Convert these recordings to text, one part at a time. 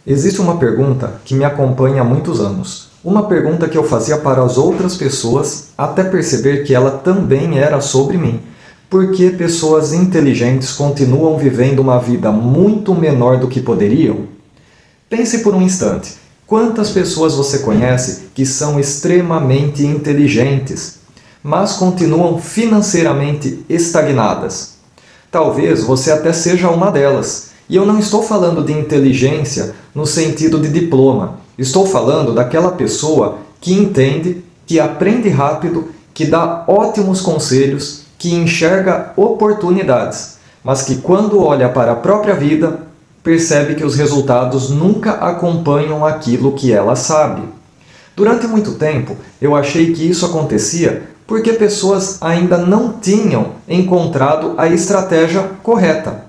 Existe uma pergunta que me acompanha há muitos anos. Uma pergunta que eu fazia para as outras pessoas até perceber que ela também era sobre mim. Por que pessoas inteligentes continuam vivendo uma vida muito menor do que poderiam? Pense por um instante. Quantas pessoas você conhece que são extremamente inteligentes, mas continuam financeiramente estagnadas? Talvez você até seja uma delas. E eu não estou falando de inteligência no sentido de diploma. Estou falando daquela pessoa que entende, que aprende rápido, que dá ótimos conselhos, que enxerga oportunidades, mas que quando olha para a própria vida, percebe que os resultados nunca acompanham aquilo que ela sabe. Durante muito tempo, eu achei que isso acontecia porque pessoas ainda não tinham encontrado a estratégia correta.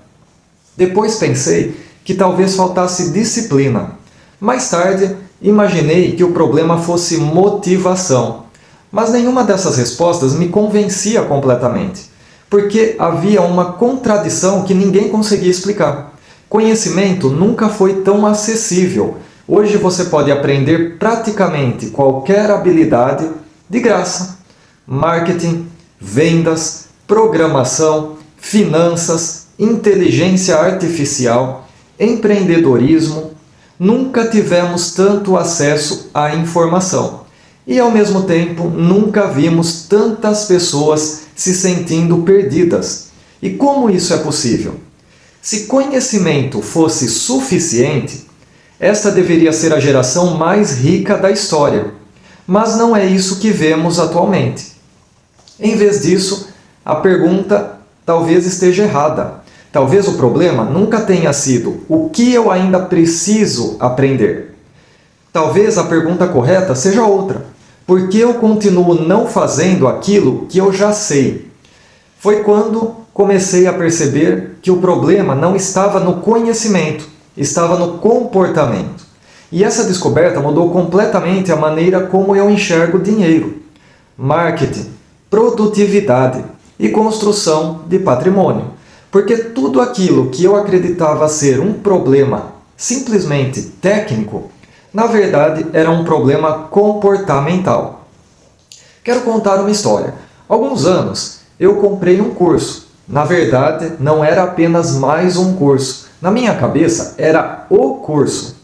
Depois pensei que talvez faltasse disciplina. Mais tarde, imaginei que o problema fosse motivação. Mas nenhuma dessas respostas me convencia completamente, porque havia uma contradição que ninguém conseguia explicar. Conhecimento nunca foi tão acessível. Hoje você pode aprender praticamente qualquer habilidade de graça. Marketing, vendas, programação, finanças, inteligência artificial, empreendedorismo. Nunca tivemos tanto acesso à informação. E, ao mesmo tempo, nunca vimos tantas pessoas se sentindo perdidas. E como isso é possível? Se conhecimento fosse suficiente, esta deveria ser a geração mais rica da história. Mas não é isso que vemos atualmente. Em vez disso, a pergunta talvez esteja errada. Talvez o problema nunca tenha sido o que eu ainda preciso aprender. Talvez a pergunta correta seja outra. Por que eu continuo não fazendo aquilo que eu já sei? Foi quando comecei a perceber que o problema não estava no conhecimento, estava no comportamento. E essa descoberta mudou completamente a maneira como eu enxergo dinheiro, marketing, produtividade e construção de patrimônio. Porque tudo aquilo que eu acreditava ser um problema simplesmente técnico, na verdade era um problema comportamental. Quero contar uma história. Há alguns anos eu comprei um curso. Na verdade, não era apenas mais um curso. Na minha cabeça, era o curso.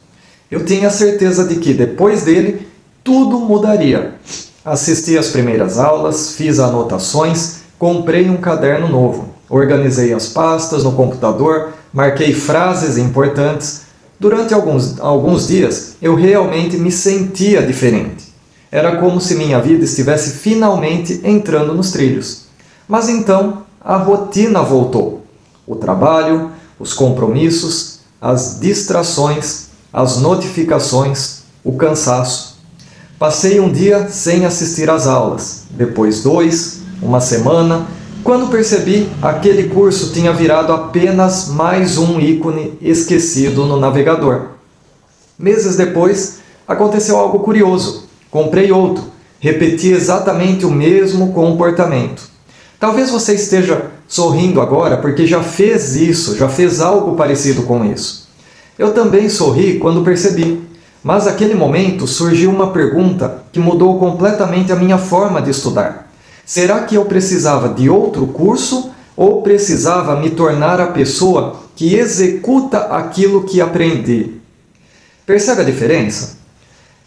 Eu tinha certeza de que depois dele, tudo mudaria. Assisti às primeiras aulas, fiz anotações, comprei um caderno novo. Organizei as pastas no computador, marquei frases importantes. Durante alguns dias, eu realmente me sentia diferente. Era como se minha vida estivesse finalmente entrando nos trilhos. Mas então, a rotina voltou. O trabalho, os compromissos, as distrações, as notificações, o cansaço. Passei um dia sem assistir às aulas, depois 2, uma semana. Quando percebi, aquele curso tinha virado apenas mais um ícone esquecido no navegador. Meses depois, aconteceu algo curioso. Comprei outro. Repeti exatamente o mesmo comportamento. Talvez você esteja sorrindo agora porque já fez isso, já fez algo parecido com isso. Eu também sorri quando percebi. Mas naquele momento surgiu uma pergunta que mudou completamente a minha forma de estudar. Será que eu precisava de outro curso ou precisava me tornar a pessoa que executa aquilo que aprendi? Percebe a diferença?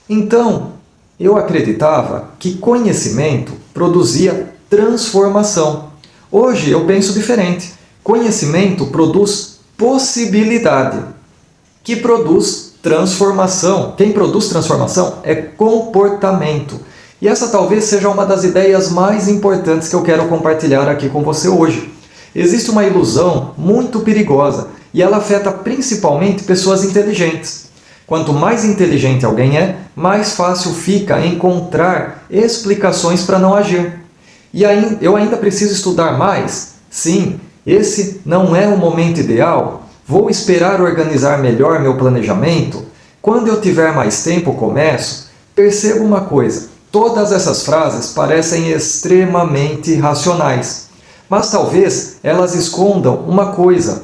Então, eu acreditava que conhecimento produzia transformação. Hoje eu penso diferente. Conhecimento produz possibilidade, que produz transformação. Quem produz transformação é comportamento. E essa talvez seja uma das ideias mais importantes que eu quero compartilhar aqui com você hoje. Existe uma ilusão muito perigosa e ela afeta principalmente pessoas inteligentes. Quanto mais inteligente alguém é, mais fácil fica encontrar explicações para não agir. E aí, eu ainda preciso estudar mais? Sim, esse não é o momento ideal. Vou esperar organizar melhor meu planejamento? Quando eu tiver mais tempo, começo? Perceba uma coisa. Todas essas frases parecem extremamente racionais, mas talvez elas escondam uma coisa: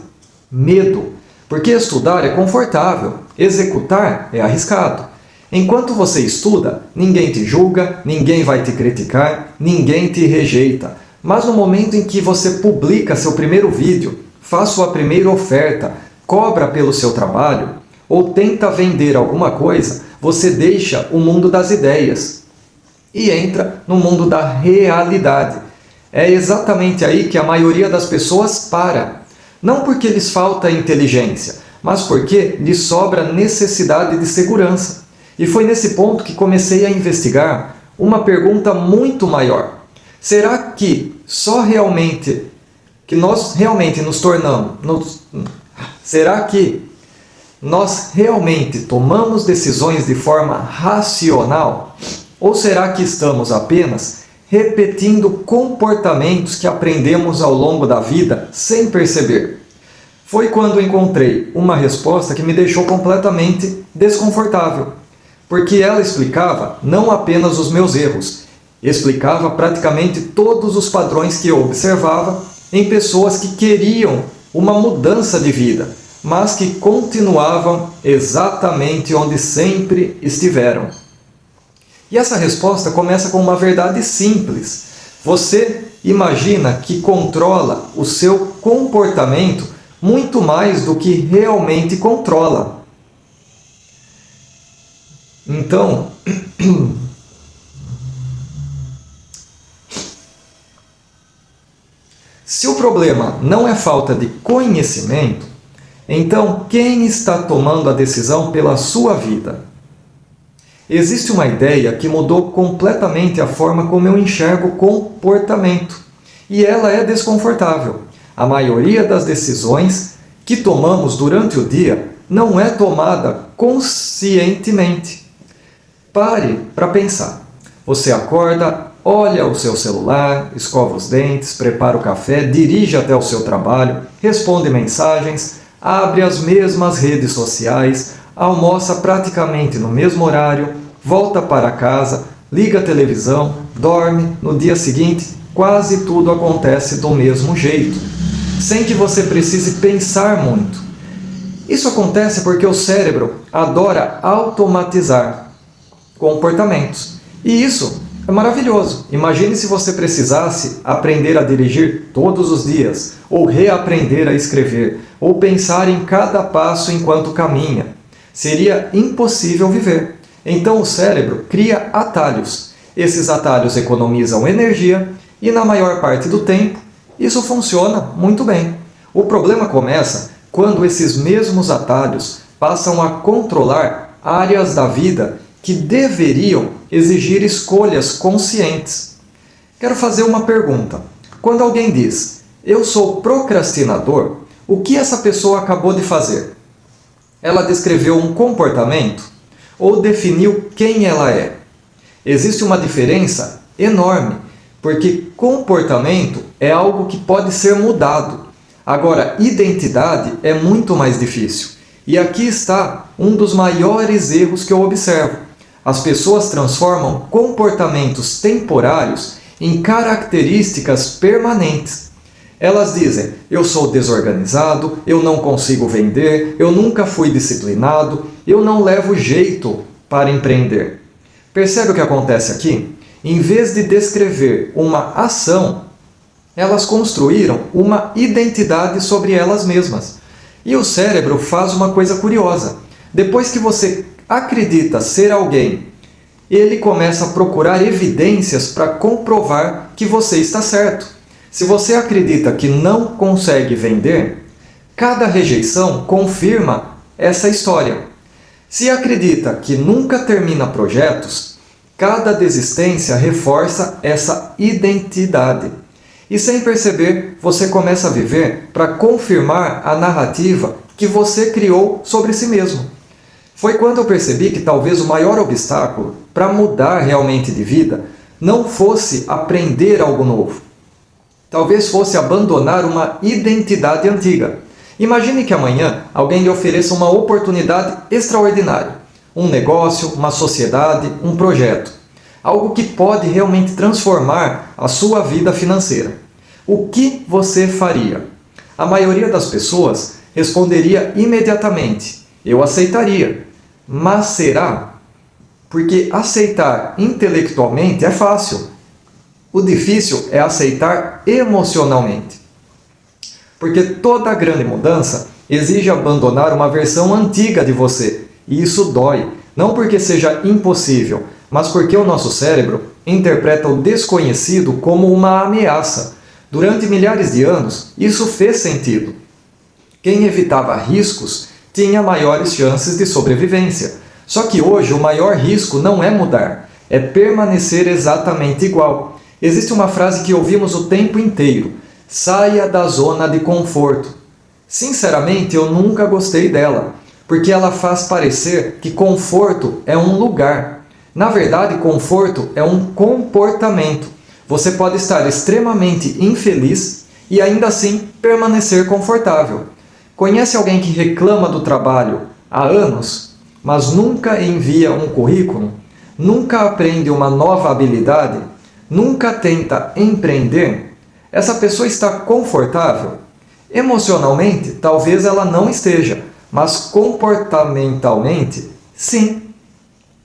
medo. Porque estudar é confortável, executar é arriscado. Enquanto você estuda, ninguém te julga, ninguém vai te criticar, ninguém te rejeita. Mas no momento em que você publica seu primeiro vídeo, faz sua primeira oferta, cobra pelo seu trabalho, ou tenta vender alguma coisa, você deixa o mundo das ideias e entra no mundo da realidade. É exatamente aí que a maioria das pessoas para. Não porque lhes falta inteligência, mas porque lhes sobra necessidade de segurança. E foi nesse ponto que comecei a investigar uma pergunta muito maior. Será que nós realmente nos tornamos... Será que nós realmente tomamos decisões de forma racional? Ou será que estamos apenas repetindo comportamentos que aprendemos ao longo da vida sem perceber? Foi quando encontrei uma resposta que me deixou completamente desconfortável, porque ela explicava não apenas os meus erros, explicava praticamente todos os padrões que eu observava em pessoas que queriam uma mudança de vida, mas que continuavam exatamente onde sempre estiveram. E essa resposta começa com uma verdade simples. Você imagina que controla o seu comportamento muito mais do que realmente controla. Então, se o problema não é falta de conhecimento, então quem está tomando a decisão pela sua vida? Existe uma ideia que mudou completamente a forma como eu enxergo o comportamento, e ela é desconfortável. A maioria das decisões que tomamos durante o dia não é tomada conscientemente. Pare para pensar. Você acorda, olha o seu celular, escova os dentes, prepara o café, dirige até o seu trabalho, responde mensagens, abre as mesmas redes sociais, almoça praticamente no mesmo horário, volta para casa, liga a televisão, dorme, no dia seguinte quase tudo acontece do mesmo jeito, sem que você precise pensar muito. Isso acontece porque o cérebro adora automatizar comportamentos. E isso é maravilhoso. Imagine se você precisasse aprender a dirigir todos os dias, ou reaprender a escrever, ou pensar em cada passo enquanto caminha. Seria impossível viver. Então o cérebro cria atalhos. Esses atalhos economizam energia e na maior parte do tempo isso funciona muito bem. O problema começa quando esses mesmos atalhos passam a controlar áreas da vida que deveriam exigir escolhas conscientes. Quero fazer uma pergunta. Quando alguém diz, eu sou procrastinador, o que essa pessoa acabou de fazer? Ela descreveu um comportamento ou definiu quem ela é? Existe uma diferença enorme, porque comportamento é algo que pode ser mudado. Agora, identidade é muito mais difícil. E aqui está um dos maiores erros que eu observo. As pessoas transformam comportamentos temporários em características permanentes. Elas dizem, eu sou desorganizado, eu não consigo vender, eu nunca fui disciplinado, eu não levo jeito para empreender. Percebe o que acontece aqui? Em vez de descrever uma ação, elas construíram uma identidade sobre elas mesmas. E o cérebro faz uma coisa curiosa. Depois que você acredita ser alguém, ele começa a procurar evidências para comprovar que você está certo. Se você acredita que não consegue vender, cada rejeição confirma essa história. Se acredita que nunca termina projetos, cada desistência reforça essa identidade. E sem perceber, você começa a viver para confirmar a narrativa que você criou sobre si mesmo. Foi quando eu percebi que talvez o maior obstáculo para mudar realmente de vida não fosse aprender algo novo. Talvez fosse abandonar uma identidade antiga. Imagine que amanhã alguém lhe ofereça uma oportunidade extraordinária. Um negócio, uma sociedade, um projeto. Algo que pode realmente transformar a sua vida financeira. O que você faria? A maioria das pessoas Responderia imediatamente: eu aceitaria. Mas será? Porque aceitar intelectualmente é fácil. O difícil é aceitar emocionalmente. Porque toda grande mudança exige abandonar uma versão antiga de você. E isso dói. Não porque seja impossível, mas porque o nosso cérebro interpreta o desconhecido como uma ameaça. Durante milhares de anos, isso fez sentido. Quem evitava riscos tinha maiores chances de sobrevivência. Só que hoje o maior risco não é mudar, é permanecer exatamente igual. Existe uma frase que ouvimos o tempo inteiro: saia da zona de conforto. Sinceramente, eu nunca gostei dela, porque ela faz parecer que conforto é um lugar. Na verdade, conforto é um comportamento. Você pode estar extremamente infeliz e ainda assim permanecer confortável. Conhece alguém que reclama do trabalho há anos, mas nunca envia um currículo? Nunca aprende uma nova habilidade? Nunca tenta empreender? Essa pessoa está confortável? Emocionalmente, talvez ela não esteja, mas comportamentalmente, sim.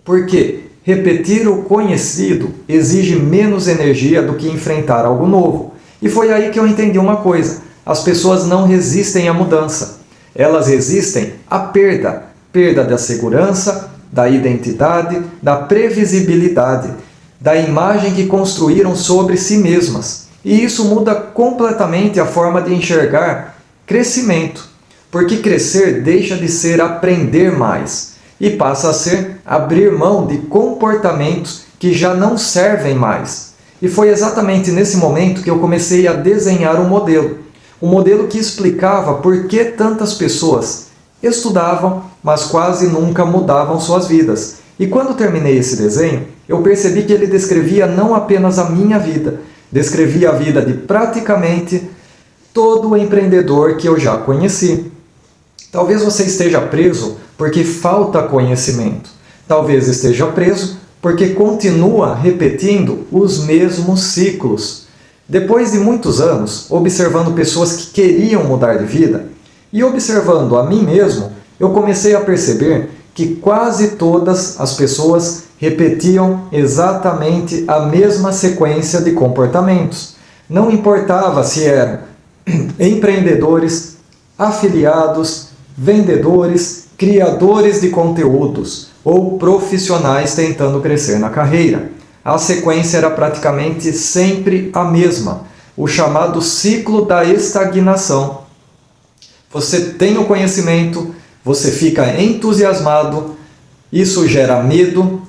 Porque repetir o conhecido exige menos energia do que enfrentar algo novo. E foi aí que eu entendi uma coisa: as pessoas não resistem à mudança. Elas resistem à perda. Perda da segurança, da identidade, da previsibilidade, da imagem que construíram sobre si mesmas. E isso muda completamente a forma de enxergar crescimento. Porque crescer deixa de ser aprender mais e passa a ser abrir mão de comportamentos que já não servem mais. E foi exatamente nesse momento que eu comecei a desenhar um modelo que explicava por que tantas pessoas estudavam, mas quase nunca mudavam suas vidas. E quando terminei esse desenho, eu percebi que ele descrevia não apenas a minha vida, descrevia a vida de praticamente todo empreendedor que eu já conheci. Talvez você esteja preso porque falta conhecimento. Talvez esteja preso porque continua repetindo os mesmos ciclos. Depois de muitos anos observando pessoas que queriam mudar de vida e observando a mim mesmo, eu comecei a perceber que quase todas as pessoas repetiam exatamente a mesma sequência de comportamentos. Não importava se eram empreendedores, afiliados, vendedores, criadores de conteúdos ou profissionais tentando crescer na carreira. A sequência era praticamente sempre a mesma, o chamado ciclo da estagnação. Você tem o conhecimento, você fica entusiasmado, isso gera medo,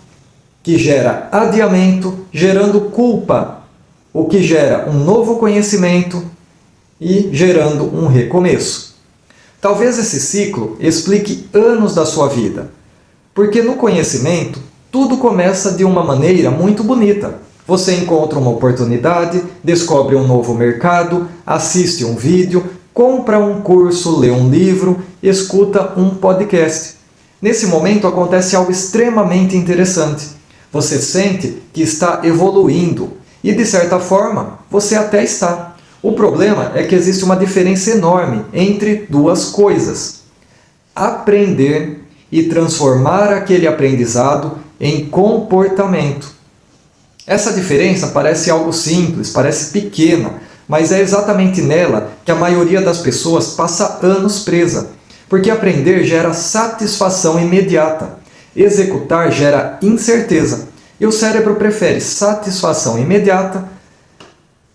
que gera adiamento, gerando culpa, o que gera um novo conhecimento e gerando um recomeço. Talvez esse ciclo explique anos da sua vida, porque no conhecimento tudo começa de uma maneira muito bonita. Você encontra uma oportunidade, descobre um novo mercado, assiste um vídeo, compra um curso, lê um livro, escuta um podcast. Nesse momento acontece algo extremamente interessante. Você sente que está evoluindo e, de certa forma, você até está. O problema é que existe uma diferença enorme entre duas coisas: aprender e transformar aquele aprendizado em comportamento. Essa diferença parece algo simples, parece pequena, mas é exatamente nela que a maioria das pessoas passa anos presa. Porque aprender gera satisfação imediata, executar gera incerteza. E o cérebro prefere satisfação imediata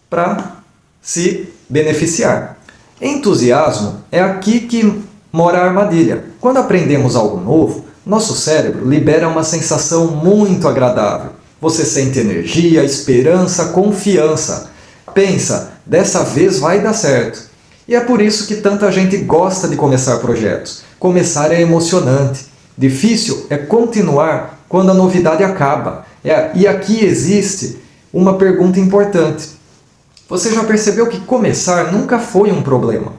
para se beneficiar. Entusiasmo é aqui que mora a armadilha. Quando aprendemos algo novo, nosso cérebro libera uma sensação muito agradável. Você sente energia, esperança, confiança. Pensa, dessa vez vai dar certo. E é por isso que tanta gente gosta de começar projetos. Começar é emocionante. Difícil é continuar quando a novidade acaba. E aqui existe uma pergunta importante. Você já percebeu que começar nunca foi um problema?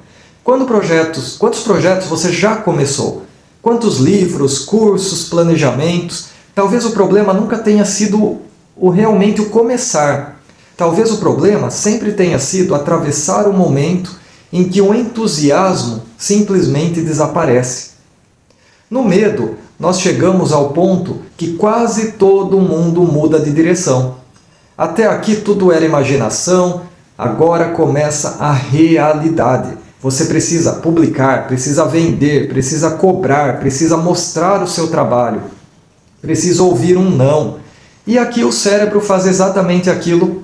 Quantos projetos você já começou? Quantos livros, cursos, planejamentos? Talvez o problema nunca tenha sido realmente o começar. Talvez o problema sempre tenha sido atravessar o momento em que o entusiasmo simplesmente desaparece. No medo, nós chegamos ao ponto que quase todo mundo muda de direção. Até aqui tudo era imaginação, agora começa a realidade. Você precisa publicar, precisa vender, precisa cobrar, precisa mostrar o seu trabalho, precisa ouvir um não. E aqui o cérebro faz exatamente aquilo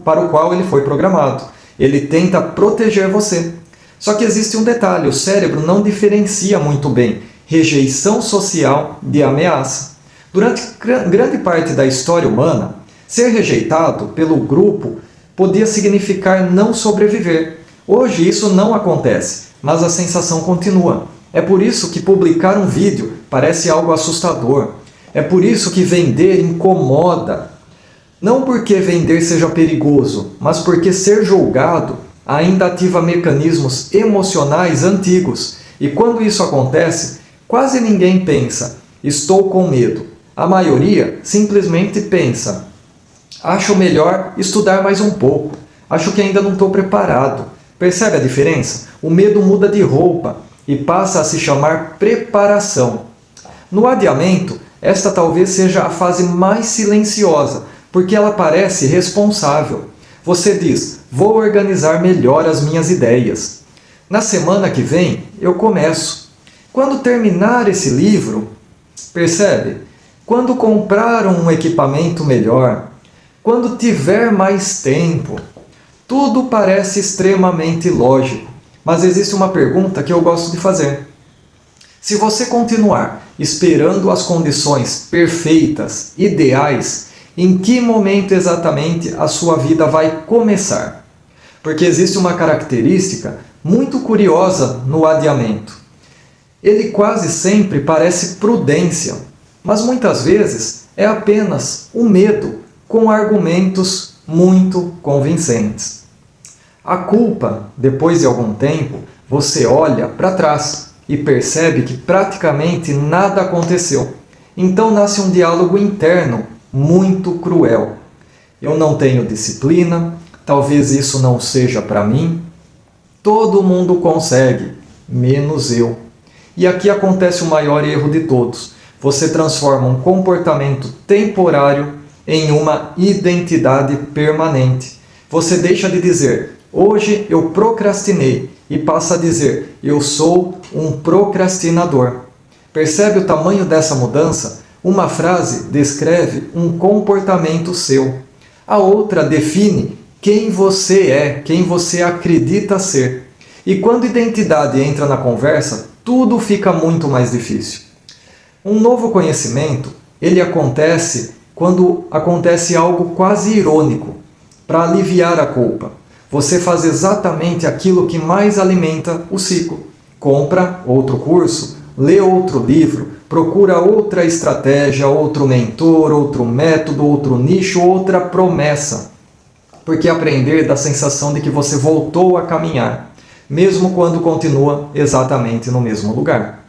para o qual ele foi programado. Ele tenta proteger você. Só que existe um detalhe, o cérebro não diferencia muito bem rejeição social de ameaça. Durante grande parte da história humana, ser rejeitado pelo grupo podia significar não sobreviver. Hoje isso não acontece, mas a sensação continua. É por isso que publicar um vídeo parece algo assustador. É por isso que vender incomoda. Não porque vender seja perigoso, mas porque ser julgado ainda ativa mecanismos emocionais antigos. E quando isso acontece, quase ninguém pensa, estou com medo. A maioria simplesmente pensa, acho melhor estudar mais um pouco. Acho que ainda não estou preparado. Percebe a diferença? O medo muda de roupa e passa a se chamar preparação. No adiamento, esta talvez seja a fase mais silenciosa, porque ela parece responsável. Você diz, vou organizar melhor as minhas ideias. Na semana que vem, eu começo. Quando terminar esse livro, percebe? Quando comprar um equipamento melhor, quando tiver mais tempo, tudo parece extremamente lógico. Mas existe uma pergunta que eu gosto de fazer. Se você continuar esperando as condições perfeitas, ideais, em que momento exatamente a sua vida vai começar? Porque existe uma característica muito curiosa no adiamento. Ele quase sempre parece prudência, mas muitas vezes é apenas o medo com argumentos muito convincentes. A culpa, depois de algum tempo, você olha para trás e percebe que praticamente nada aconteceu. Então nasce um diálogo interno muito cruel. Eu não tenho disciplina, talvez isso não seja para mim. Todo mundo consegue, menos eu. E aqui acontece o maior erro de todos. Você transforma um comportamento temporário em uma identidade permanente. Você deixa de dizer, hoje eu procrastinei, e passa a dizer, eu sou um procrastinador. Percebe o tamanho dessa mudança? Uma frase descreve um comportamento seu. A outra define quem você é, quem você acredita ser. E quando identidade entra na conversa, tudo fica muito mais difícil. Um novo conhecimento, ele acontece quando acontece algo quase irônico, para aliviar a culpa. Você faz exatamente aquilo que mais alimenta o ciclo. Compra outro curso, lê outro livro, procura outra estratégia, outro mentor, outro método, outro nicho, outra promessa. Porque aprender dá a sensação de que você voltou a caminhar, mesmo quando continua exatamente no mesmo lugar.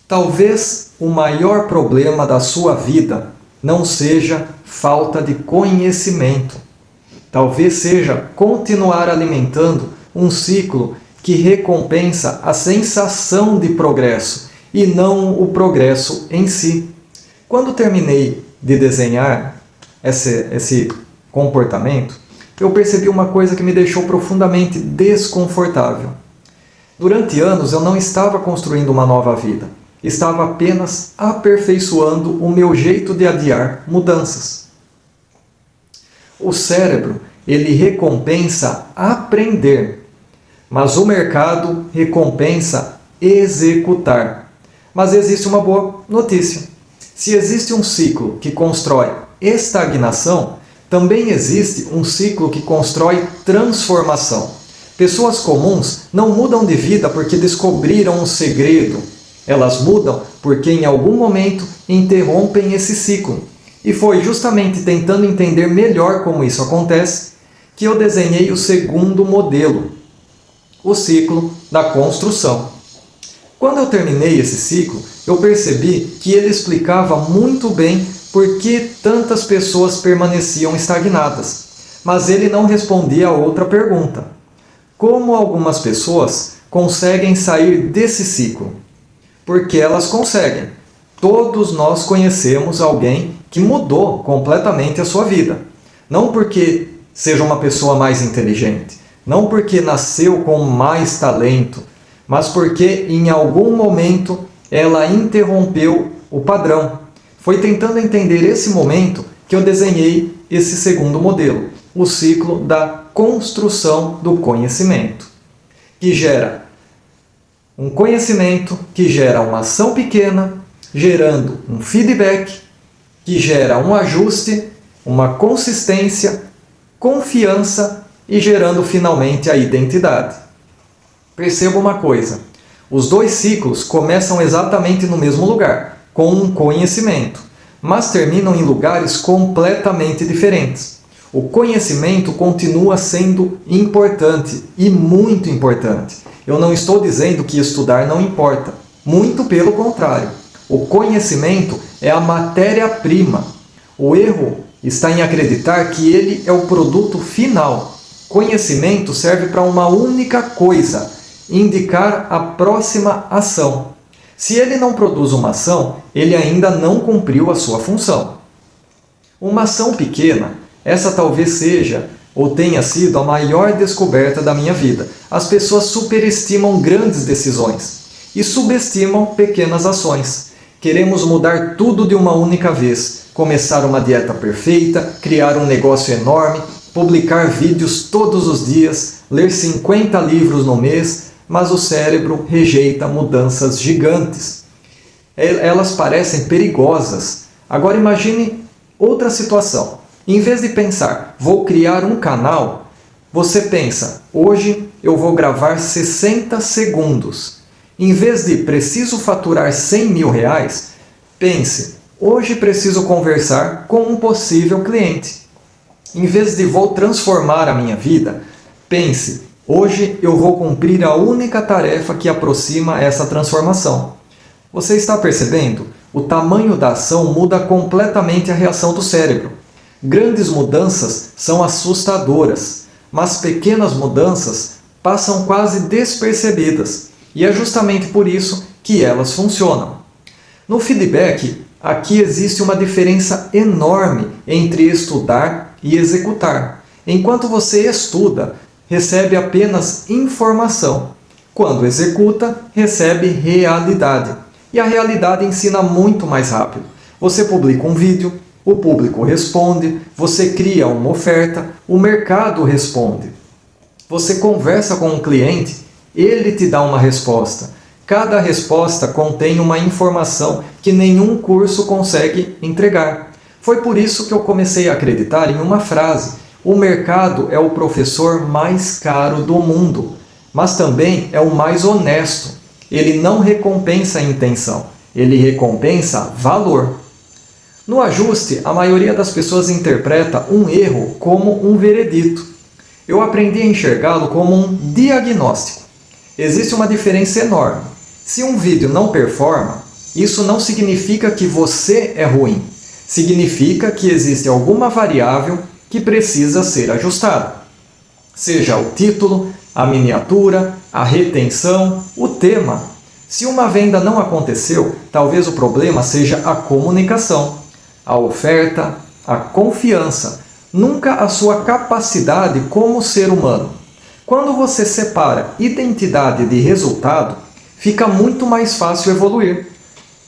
Talvez o maior problema da sua vida não seja falta de conhecimento. Talvez seja continuar alimentando um ciclo que recompensa a sensação de progresso e não o progresso em si. Quando terminei de desenhar esse comportamento, eu percebi uma coisa que me deixou profundamente desconfortável. Durante anos eu não estava construindo uma nova vida. Estava apenas aperfeiçoando o meu jeito de adiar mudanças. O cérebro, ele recompensa aprender, mas o mercado recompensa executar. Mas existe uma boa notícia. Se existe um ciclo que constrói estagnação, também existe um ciclo que constrói transformação. Pessoas comuns não mudam de vida porque descobriram um segredo. Elas mudam porque em algum momento interrompem esse ciclo. E foi justamente tentando entender melhor como isso acontece que eu desenhei o segundo modelo, o ciclo da construção. Quando eu terminei esse ciclo, eu percebi que ele explicava muito bem por que tantas pessoas permaneciam estagnadas. Mas ele não respondia a outra pergunta. Como algumas pessoas conseguem sair desse ciclo? Porque elas conseguem. Todos nós conhecemos alguém que mudou completamente a sua vida. Não porque seja uma pessoa mais inteligente, não porque nasceu com mais talento, mas porque em algum momento ela interrompeu o padrão. Foi tentando entender esse momento que eu desenhei esse segundo modelo, o ciclo da construção do conhecimento, que gera um conhecimento, que gera uma ação pequena, gerando um feedback, que gera um ajuste, uma consistência, confiança e gerando finalmente a identidade. Perceba uma coisa, os dois ciclos começam exatamente no mesmo lugar, com um conhecimento, mas terminam em lugares completamente diferentes. O conhecimento continua sendo importante e muito importante. Eu não estou dizendo que estudar não importa, muito pelo contrário. O conhecimento é a matéria-prima. O erro está em acreditar que ele é o produto final. Conhecimento serve para uma única coisa: indicar a próxima ação. Se ele não produz uma ação, ele ainda não cumpriu a sua função. Uma ação pequena, essa talvez seja ou tenha sido a maior descoberta da minha vida. As pessoas superestimam grandes decisões e subestimam pequenas ações. Queremos mudar tudo de uma única vez, começar uma dieta perfeita, criar um negócio enorme, publicar vídeos todos os dias, ler 50 livros no mês, mas o cérebro rejeita mudanças gigantes. Elas parecem perigosas. Agora imagine outra situação. Em vez de pensar, vou criar um canal, você pensa, hoje eu vou gravar 60 segundos. Em vez de preciso faturar 100 mil reais, pense, hoje preciso conversar com um possível cliente. Em vez de vou transformar a minha vida, pense, hoje eu vou cumprir a única tarefa que aproxima essa transformação. Você está percebendo? O tamanho da ação muda completamente a reação do cérebro. Grandes mudanças são assustadoras, mas pequenas mudanças passam quase despercebidas, e é justamente por isso que elas funcionam. No feedback, aqui existe uma diferença enorme entre estudar e executar. Enquanto você estuda, recebe apenas informação. Quando executa, recebe realidade. E a realidade ensina muito mais rápido. Você publica um vídeo, o público responde, você cria uma oferta, o mercado responde. Você conversa com um cliente, ele te dá uma resposta. Cada resposta contém uma informação que nenhum curso consegue entregar. Foi por isso que eu comecei a acreditar em uma frase: o mercado é o professor mais caro do mundo, mas também é o mais honesto. Ele não recompensa a intenção, ele recompensa valor. No ajuste, a maioria das pessoas interpreta um erro como um veredito. Eu aprendi a enxergá-lo como um diagnóstico. Existe uma diferença enorme. Se um vídeo não performa, isso não significa que você é ruim. Significa que existe alguma variável que precisa ser ajustada. Seja o título, a miniatura, a retenção, o tema. Se uma venda não aconteceu, talvez o problema seja a comunicação, a oferta, a confiança, nunca a sua capacidade como ser humano. Quando você separa identidade de resultado, fica muito mais fácil evoluir.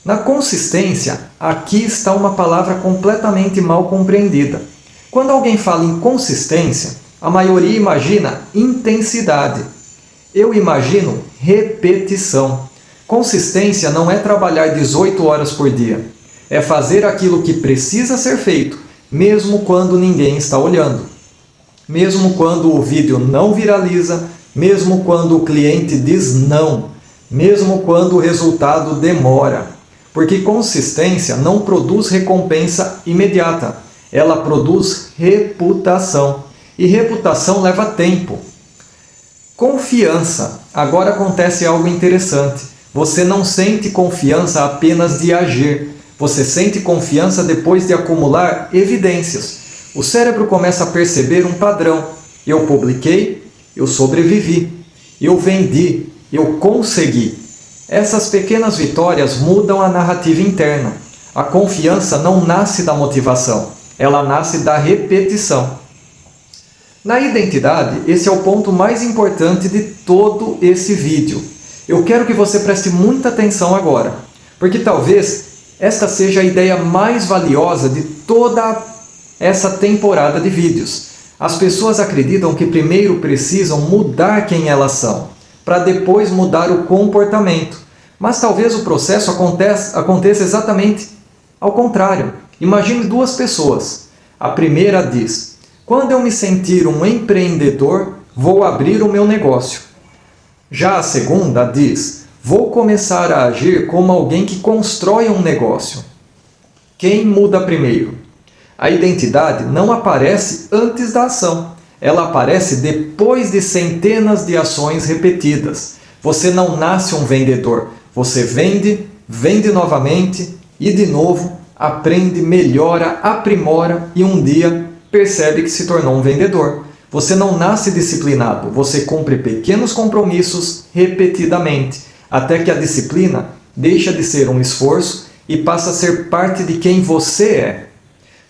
Na consistência, aqui está uma palavra completamente mal compreendida. Quando alguém fala em consistência, a maioria imagina intensidade. Eu imagino repetição. Consistência não é trabalhar 18 horas por dia. É fazer aquilo que precisa ser feito, mesmo quando ninguém está olhando. Mesmo quando o vídeo não viraliza, mesmo quando o cliente diz não, mesmo quando o resultado demora. Porque consistência não produz recompensa imediata, ela produz reputação. E reputação leva tempo. Confiança. Agora acontece algo interessante. Você não sente confiança apenas de agir. Você sente confiança depois de acumular evidências. O cérebro começa a perceber um padrão. Eu publiquei, eu sobrevivi. Eu vendi, Eu consegui. Essas pequenas vitórias mudam a narrativa interna. A confiança não nasce da motivação, ela nasce da repetição. Na identidade, esse é o ponto mais importante de todo esse vídeo. Eu quero que você preste muita atenção agora, porque talvez esta seja a ideia mais valiosa de toda essa temporada de vídeos. As pessoas acreditam que primeiro precisam mudar quem elas são, para depois mudar o comportamento. Mas talvez o processo aconteça exatamente ao contrário. Imagine duas pessoas. A primeira diz: quando eu me sentir um empreendedor, vou abrir o meu negócio. Já a segunda diz: vou começar a agir como alguém que constrói um negócio. Quem muda primeiro? A identidade não aparece antes da ação. Ela aparece depois de centenas de ações repetidas. Você não nasce um vendedor. Você vende, vende novamente e de novo, aprende, melhora, aprimora e um dia percebe que se tornou um vendedor. Você não nasce disciplinado. Você cumpre pequenos compromissos repetidamente, até que a disciplina deixa de ser um esforço e passa a ser parte de quem você é.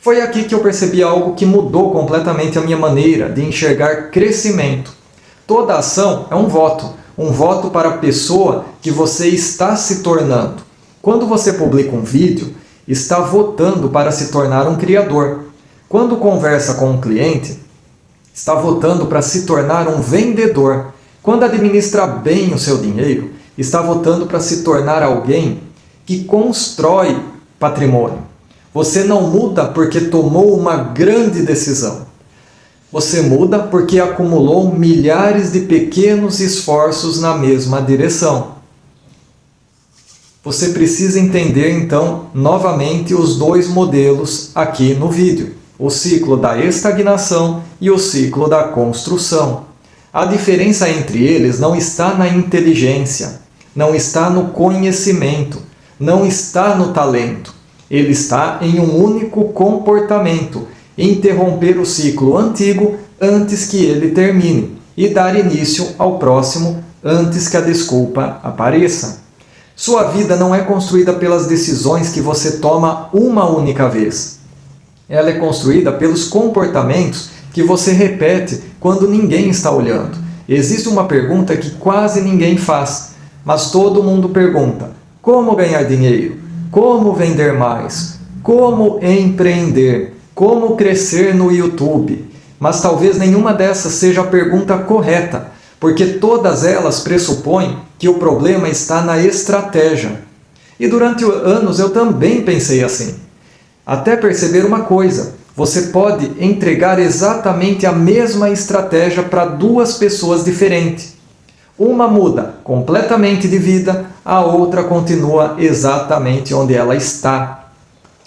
Foi aqui que eu percebi algo que mudou completamente a minha maneira de enxergar crescimento. Toda ação é um voto para a pessoa que você está se tornando. Quando você publica um vídeo, está votando para se tornar um criador. Quando conversa com um cliente, está votando para se tornar um vendedor. Quando administra bem o seu dinheiro, está votando para se tornar alguém que constrói patrimônio. Você não muda porque tomou uma grande decisão. Você muda porque acumulou milhares de pequenos esforços na mesma direção. Você precisa entender, então, novamente os dois modelos aqui no vídeo. O ciclo da estagnação e o ciclo da construção. A diferença entre eles não está na inteligência, não está no conhecimento, não está no talento. Ele está em um único comportamento: interromper o ciclo antigo antes que ele termine e dar início ao próximo antes que a desculpa apareça. Sua vida não é construída pelas decisões que você toma uma única vez. Ela é construída pelos comportamentos que você repete quando ninguém está olhando. Existe uma pergunta que quase ninguém faz, mas todo mundo pergunta: como ganhar dinheiro? Como vender mais? Como empreender? Como crescer no YouTube? Mas talvez nenhuma dessas seja a pergunta correta, porque todas elas pressupõem que o problema está na estratégia. E durante anos eu também pensei assim. Até perceber uma coisa: você pode entregar exatamente a mesma estratégia para duas pessoas diferentes. Uma muda completamente de vida, a outra continua exatamente onde ela está.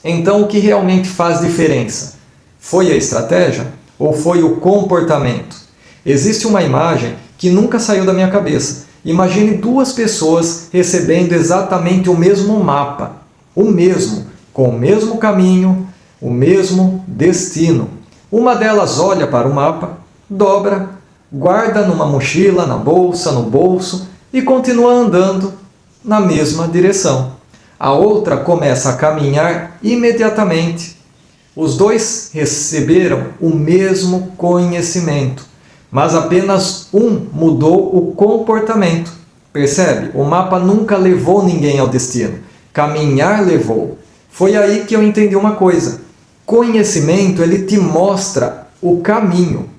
Então, o que realmente faz diferença? Foi a estratégia ou foi o comportamento? Existe uma imagem que nunca saiu da minha cabeça. Imagine duas pessoas recebendo exatamente o mesmo mapa, com o mesmo caminho, o mesmo destino. Uma delas olha para o mapa, dobra, guarda numa mochila, na bolsa, no bolso e continua andando na mesma direção. A outra começa a caminhar imediatamente. Os dois receberam o mesmo conhecimento, mas apenas um mudou o comportamento. Percebe? O mapa nunca levou ninguém ao destino. Caminhar levou. Foi aí que eu entendi uma coisa. Conhecimento, ele te mostra o caminho,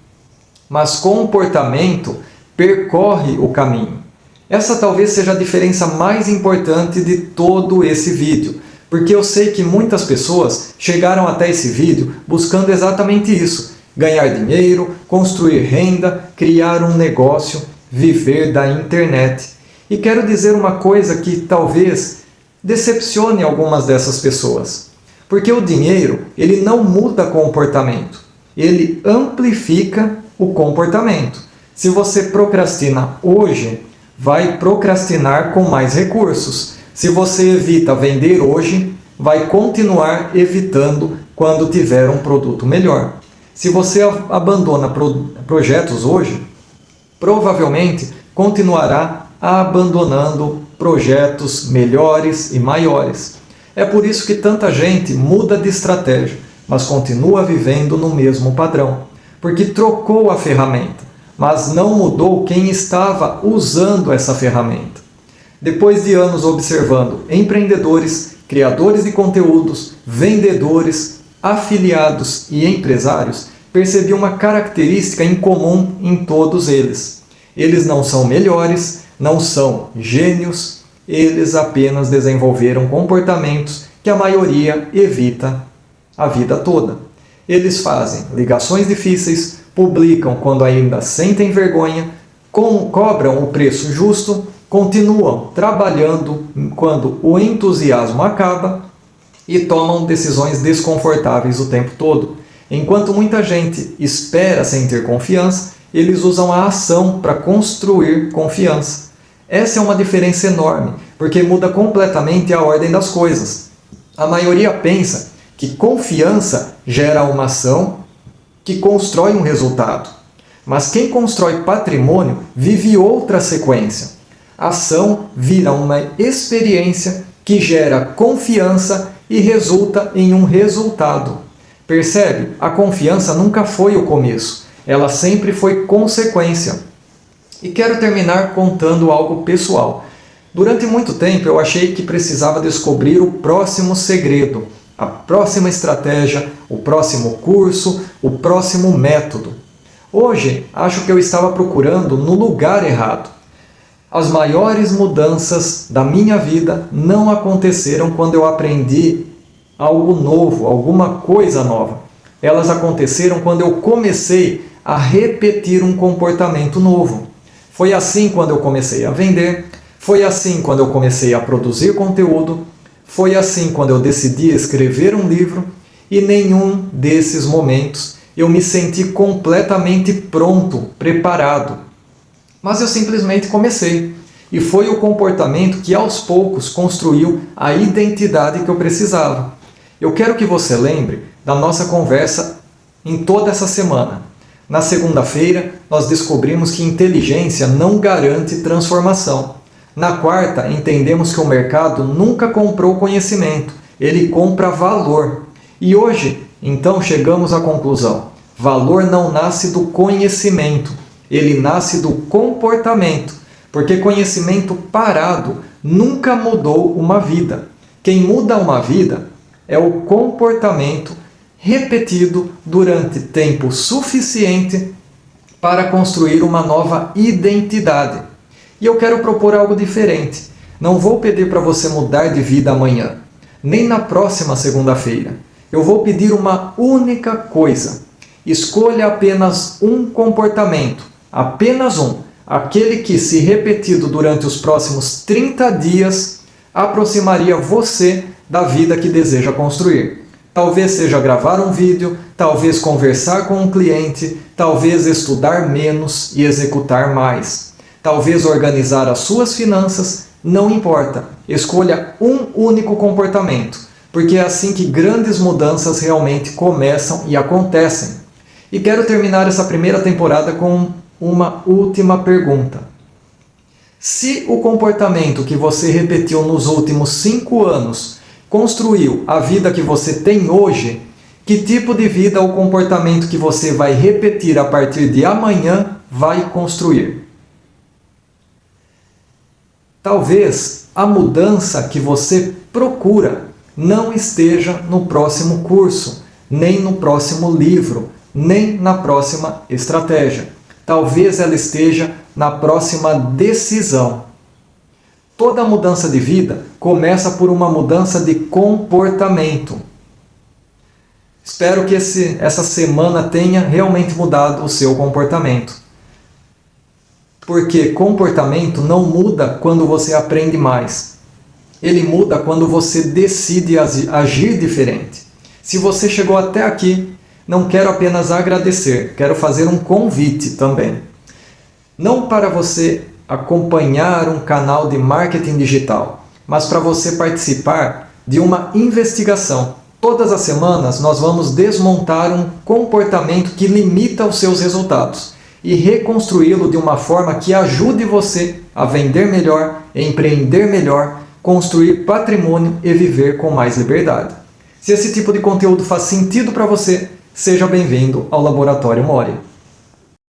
mas comportamento percorre o caminho. Essa talvez seja a diferença mais importante de todo esse vídeo, porque eu sei que muitas pessoas chegaram até esse vídeo buscando exatamente isso: ganhar dinheiro, construir renda, criar um negócio, viver da internet. E quero dizer uma coisa que talvez decepcione algumas dessas pessoas, porque o dinheiro, ele não muda comportamento, ele amplifica o comportamento. Se você procrastina hoje, vai procrastinar com mais recursos. Se você evita vender hoje, vai continuar evitando quando tiver um produto melhor. Se você abandona projetos hoje, provavelmente continuará abandonando projetos melhores e maiores. É por isso que tanta gente muda de estratégia, mas continua vivendo no mesmo padrão, porque trocou a ferramenta, mas não mudou quem estava usando essa ferramenta. Depois de anos observando empreendedores, criadores de conteúdos, vendedores, afiliados e empresários, percebi uma característica em comum em todos eles. Eles não são melhores, não são gênios, eles apenas desenvolveram comportamentos que a maioria evita a vida toda. Eles fazem ligações difíceis, publicam quando ainda sentem vergonha, cobram o preço justo, continuam trabalhando quando o entusiasmo acaba e tomam decisões desconfortáveis o tempo todo. Enquanto muita gente espera sem ter confiança, eles usam a ação para construir confiança. Essa é uma diferença enorme, porque muda completamente a ordem das coisas. A maioria pensa que confiança gera uma ação que constrói um resultado. Mas quem constrói patrimônio vive outra sequência. A ação vira uma experiência que gera confiança e resulta em um resultado. Percebe? A confiança nunca foi o começo, ela sempre foi consequência. E quero terminar contando algo pessoal. Durante muito tempo eu achei que precisava descobrir o próximo segredo, a próxima estratégia, o próximo curso, o próximo método. Hoje acho que eu estava procurando no lugar errado. As maiores mudanças da minha vida não aconteceram quando eu aprendi algo novo, alguma coisa nova. Elas aconteceram quando eu comecei a repetir um comportamento novo. Foi assim quando eu comecei a vender, foi assim quando eu comecei a produzir conteúdo, foi assim quando eu decidi escrever um livro, e nenhum desses momentos eu me senti completamente pronto, preparado. Mas eu simplesmente comecei. E foi o comportamento que aos poucos construiu a identidade que eu precisava. Eu quero que você lembre da nossa conversa em toda essa semana. Na segunda-feira, nós descobrimos que inteligência não garante transformação. Na quarta, entendemos que o mercado nunca comprou conhecimento, ele compra valor. E hoje, então, chegamos à conclusão: valor não nasce do conhecimento, ele nasce do comportamento, porque conhecimento parado nunca mudou uma vida. Quem muda uma vida é o comportamento repetido durante tempo suficiente para construir uma nova identidade. E eu quero propor algo diferente. Não vou pedir para você mudar de vida amanhã, nem na próxima segunda-feira. Eu vou pedir uma única coisa. Escolha apenas um comportamento, apenas um, aquele que, se repetido durante os próximos 30 dias, aproximaria você da vida que deseja construir. Talvez seja gravar um vídeo, talvez conversar com um cliente, talvez estudar menos e executar mais. Talvez organizar as suas finanças, não importa. Escolha um único comportamento, porque é assim que grandes mudanças realmente começam e acontecem. E quero terminar essa primeira temporada com uma última pergunta. Se o comportamento que você repetiu nos últimos 5 anos construiu a vida que você tem hoje, que tipo de vida ou comportamento que você vai repetir a partir de amanhã vai construir? Talvez a mudança que você procura não esteja no próximo curso, nem no próximo livro, nem na próxima estratégia. Talvez ela esteja na próxima decisão. Toda mudança de vida começa por uma mudança de comportamento. Espero que essa semana tenha realmente mudado o seu comportamento. Porque comportamento não muda quando você aprende mais. Ele muda quando você decide agir diferente. Se você chegou até aqui, não quero apenas agradecer, quero fazer um convite também. Não para você acompanhar um canal de marketing digital, mas para você participar de uma investigação. Todas as semanas nós vamos desmontar um comportamento que limita os seus resultados. e reconstruí-lo de uma forma que ajude você a vender melhor, empreender melhor, construir patrimônio e viver com mais liberdade. Se esse tipo de conteúdo faz sentido para você, seja bem-vindo ao Laboratório Mori.